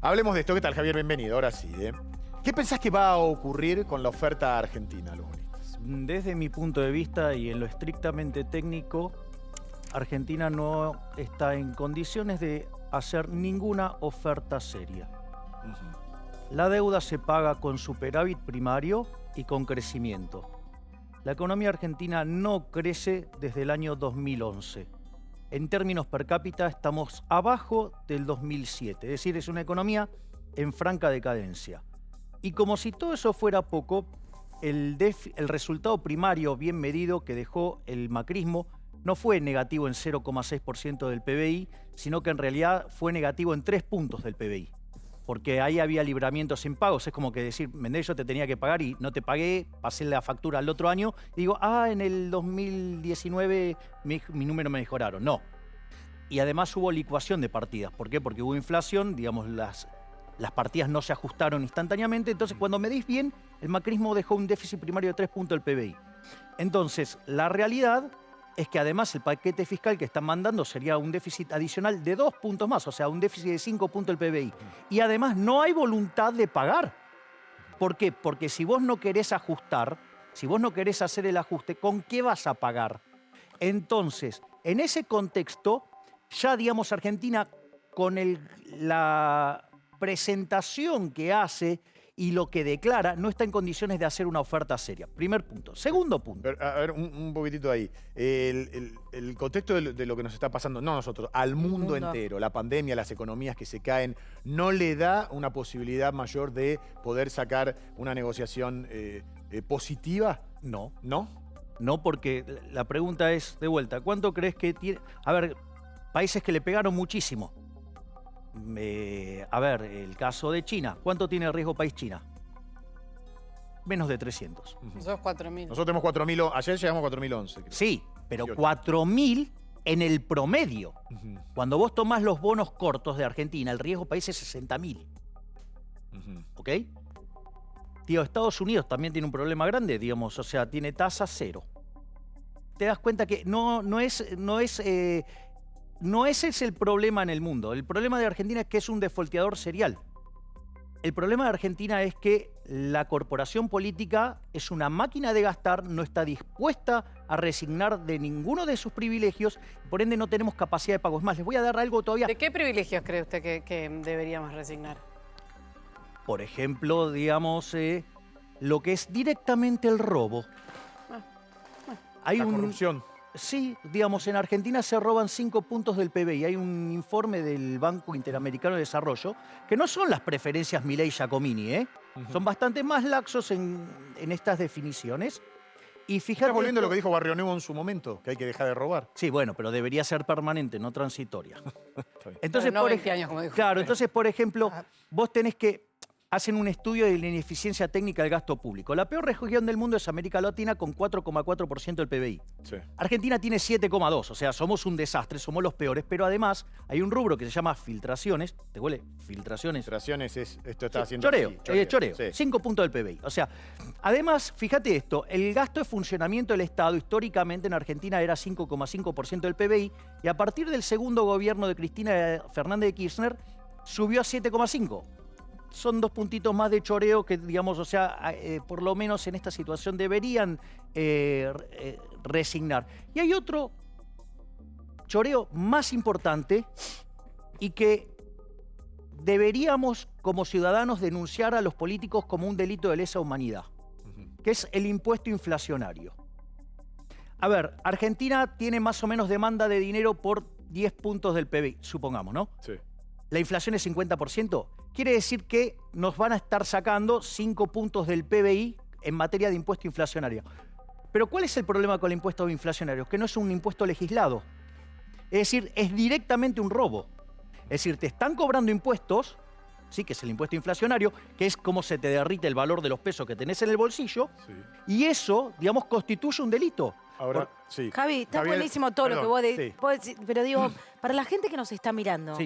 Hablemos de esto. ¿Qué tal, Javier? Bienvenido. Ahora sí, ¿eh? ¿Qué pensás que va a ocurrir con la oferta argentina a los bonistas? Desde mi punto de vista y en lo estrictamente técnico, Argentina no está en condiciones de hacer ninguna oferta seria. La deuda se paga con superávit primario y con crecimiento. La economía argentina no crece desde el año 2011. En términos per cápita estamos abajo del 2007, es decir, es una economía en franca decadencia. Y como si todo eso fuera poco, el resultado primario bien medido que dejó el macrismo no fue negativo en 0,6% del PBI, sino que en realidad fue negativo en 3 puntos del PBI. Porque ahí había libramientos sin pagos. Es como que decir, Mendes, yo te tenía que pagar y no te pagué, pasé la factura al otro año y digo, en el 2019 mi número me mejoraron. No. Y además hubo licuación de partidas. ¿Por qué? Porque hubo inflación, digamos, las partidas no se ajustaron instantáneamente. Entonces, cuando medís bien, el macrismo dejó un déficit primario de 3 puntos del PBI. Entonces, la realidad es que además el paquete fiscal que están mandando sería un déficit adicional de 2 puntos más, o sea, un déficit de 5 puntos del PBI. Y además no hay voluntad de pagar. ¿Por qué? Porque si vos no querés ajustar, si vos no querés hacer el ajuste, ¿con qué vas a pagar? Entonces, en ese contexto, ya digamos Argentina con la presentación que hace y lo que declara, no está en condiciones de hacer una oferta seria. Primer punto. Segundo punto. A ver, un poquitito ahí. El contexto de lo que nos está pasando, no nosotros, al mundo entero, la pandemia, las economías que se caen, ¿no le da una posibilidad mayor de poder sacar una negociación positiva? No. ¿No? No, porque la pregunta es, de vuelta, ¿cuánto crees que tiene? A ver, países que le pegaron muchísimo. A ver, el caso de China. ¿Cuánto tiene el riesgo país China? Menos de 300. Nosotros 4.000. Nosotros tenemos 4.000, ayer llegamos a 4.011. Creo. Sí, pero 4.000 en el promedio. Cuando vos tomás los bonos cortos de Argentina, el riesgo país es 60.000. ¿Ok? Tío, Estados Unidos también tiene un problema grande, digamos, o sea, tiene tasa cero. Te das cuenta que no ese es el problema en el mundo. El problema de Argentina es que es un defolteador serial. El problema de Argentina es que la corporación política es una máquina de gastar, no está dispuesta a resignar de ninguno de sus privilegios, por ende no tenemos capacidad de pago. Es más, les voy a dar algo todavía. ¿De qué privilegios cree usted que deberíamos resignar? Por ejemplo, digamos, lo que es directamente el robo. Hay la corrupción. Sí, digamos, en Argentina se roban 5 puntos del PBI. Hay un informe del Banco Interamericano de Desarrollo que no son las preferencias Milei-Giacomini, son bastante más laxos en estas definiciones. Y fíjate, ¿Estás volviendo a lo que dijo Barrio Nuevo en su momento? Que hay que dejar de robar. Sí, bueno, pero debería ser permanente, no transitoria. Entonces, no 20 años, como dijo. Claro, entonces, por ejemplo, vos tenés que... Hacen un estudio de la ineficiencia técnica del gasto público. La peor región del mundo es América Latina con 4,4% del PBI. Sí. Argentina tiene 7,2%, o sea, somos un desastre, somos los peores, pero además hay un rubro que se llama filtraciones. ¿Te huele? Filtraciones. Filtraciones es, esto está haciendo choreo, así, choreo. Sí. 5 puntos del PBI. O sea, además, fíjate esto, el gasto de funcionamiento del Estado históricamente en Argentina era 5,5% del PBI y a partir del segundo gobierno de Cristina Fernández de Kirchner subió a 7,5%. Son 2 puntitos más de choreo que, digamos, o sea, por lo menos en esta situación deberían resignar. Y hay otro choreo más importante y que deberíamos, como ciudadanos, denunciar a los políticos como un delito de lesa humanidad, que es el impuesto inflacionario. A ver, Argentina tiene más o menos demanda de dinero por 10 puntos del PBI, supongamos, ¿no? Sí. La inflación es 50%. Quiere decir que nos van a estar sacando 5 puntos del PBI en materia de impuesto inflacionario. Pero ¿cuál es el problema con el impuesto inflacionario? Que no es un impuesto legislado. Es decir, es directamente un robo. Es decir, te están cobrando impuestos, sí, que es el impuesto inflacionario, que es como se te derrite el valor de los pesos que tenés en el bolsillo, y eso, digamos, constituye un delito. Ahora, sí. Javi, está buenísimo todo lo que vos decís, pero digo, para la gente que nos está mirando,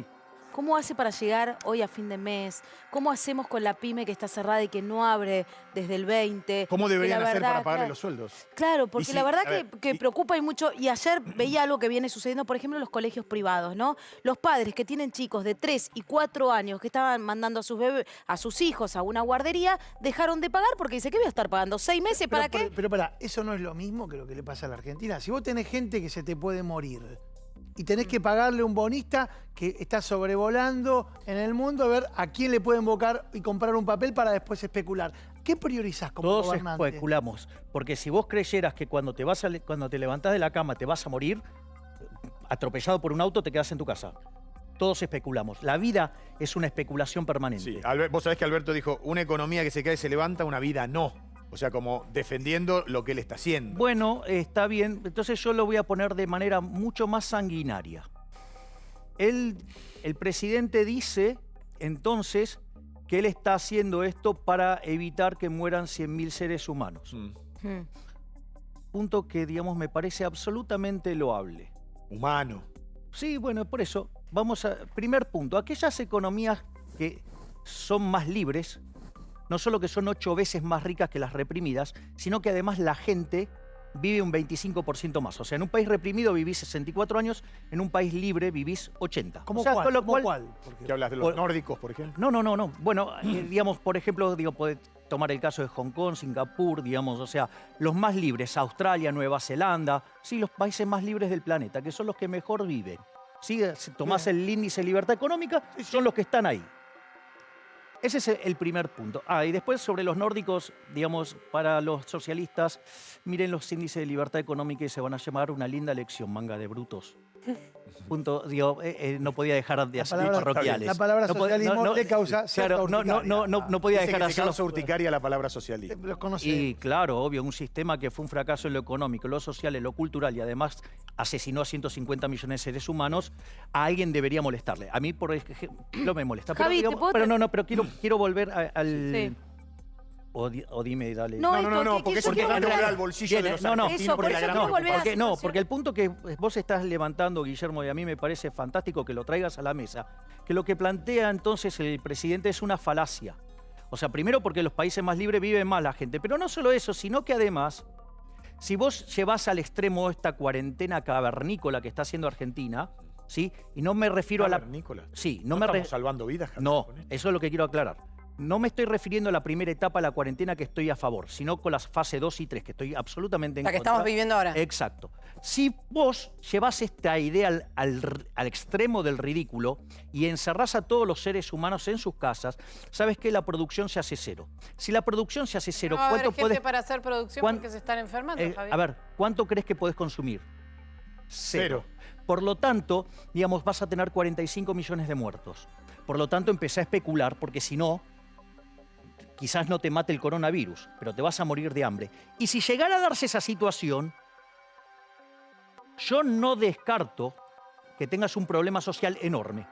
¿Cómo hace para llegar hoy a fin de mes? ¿Cómo hacemos con la pyme que está cerrada y que no abre desde el 20? ¿Cómo deberían hacer para pagarle claro, los sueldos? Claro, porque la verdad que y- preocupa y mucho. Y ayer veía algo que viene sucediendo, por ejemplo, en los colegios privados, ¿no? Los padres que tienen chicos de 3 y 4 años que estaban mandando a sus a sus hijos a una guardería, dejaron de pagar porque dice, ¿qué voy a estar pagando? ¿6 meses? ¿Para qué? Pero pará, eso no es lo mismo que lo que le pasa a la Argentina. Si vos tenés gente que se te puede morir y tenés que pagarle a un bonista que está sobrevolando en el mundo a ver a quién le puede invocar y comprar un papel para después especular. ¿Qué priorizás como Todos gobernante? especulamos, porque si vos creyeras que cuando te levantás de la cama te vas a morir, atropellado por un auto, te quedás en tu casa. Todos especulamos. La vida es una especulación permanente. Sí, vos sabés que Alberto dijo, una economía que se cae y se levanta, una vida no. O sea, como defendiendo lo que él está haciendo. Bueno, está bien. Entonces yo lo voy a poner de manera mucho más sanguinaria. El presidente dice, entonces, que él está haciendo esto para evitar que mueran 100.000 seres humanos. Punto que, digamos, me parece absolutamente loable. Humano. Sí, bueno, por eso, vamos a... Primer punto, aquellas economías que son más libres, no solo que son 8 veces más ricas que las reprimidas, sino que además la gente vive un 25% más. O sea, en un país reprimido vivís 64 años, en un país libre vivís 80. ¿Cómo O sea, cuál? con lo ¿Cómo cual- cuál? Porque- ¿Qué hablas de los nórdicos, por ejemplo? No. Bueno, digamos, por ejemplo, podés tomar el caso de Hong Kong, Singapur, digamos, o sea, los más libres, Australia, Nueva Zelanda, sí, los países más libres del planeta, que son los que mejor viven. ¿Sí? Si tomás el índice de libertad económica, son los que están ahí. Ese es el primer punto. Y después sobre los nórdicos, digamos, para los socialistas, miren los índices de libertad económica y se van a llamar una linda lección, manga de brutos. Punto, digo, no podía dejar de hacer parroquiales. La palabra socialismo le causa cierta claro, no podía Dice dejar de que te hacer causa urticaria la palabra socialismo. Los conocí. Y claro, obvio, un sistema que fue un fracaso en lo económico, lo social, en lo cultural y además asesinó a 150 millones de seres humanos, a alguien debería molestarle. A mí, por ejemplo, me molesta. Javi, pero, ¿te puedo pero quiero volver al... Sí. O dime, dale. No, porque eso porque te va a volver volver a- al bolsillo de los No, argentinos. Eso, por porque la eso gran quiero volver a la porque, situación. porque el punto que vos estás levantando, Guillermo, y a mí me parece fantástico que lo traigas a la mesa, que lo que plantea entonces el presidente es una falacia. O sea, primero porque los países más libres viven más la gente, pero no solo eso, sino que además, si vos llevas al extremo esta cuarentena cavernícola que está haciendo Argentina, ¿sí? Y no me refiero a la... Nicolás. Sí, No estamos salvando vidas, Javier, No, con esto. eso es lo que quiero aclarar. No me estoy refiriendo a la primera etapa de la cuarentena que estoy a favor, sino con las fases 2 y 3, que estoy absolutamente en La que contra. estamos viviendo ahora. Exacto. Si vos llevás esta idea al extremo del ridículo y encerrás a todos los seres humanos en sus casas, sabes que la producción se hace cero. Si la producción se hace cero, No va a haber ¿cuánto gente podés... para hacer producción cuán- porque se están enfermando, Javier. a ver, ¿cuánto crees que podés consumir? Cero. Por lo tanto, digamos, vas a tener 45 millones de muertos. Por lo tanto, empecé a especular, porque si no, quizás no te mate el coronavirus, pero te vas a morir de hambre. Y si llegara a darse esa situación, yo no descarto que tengas un problema social enorme.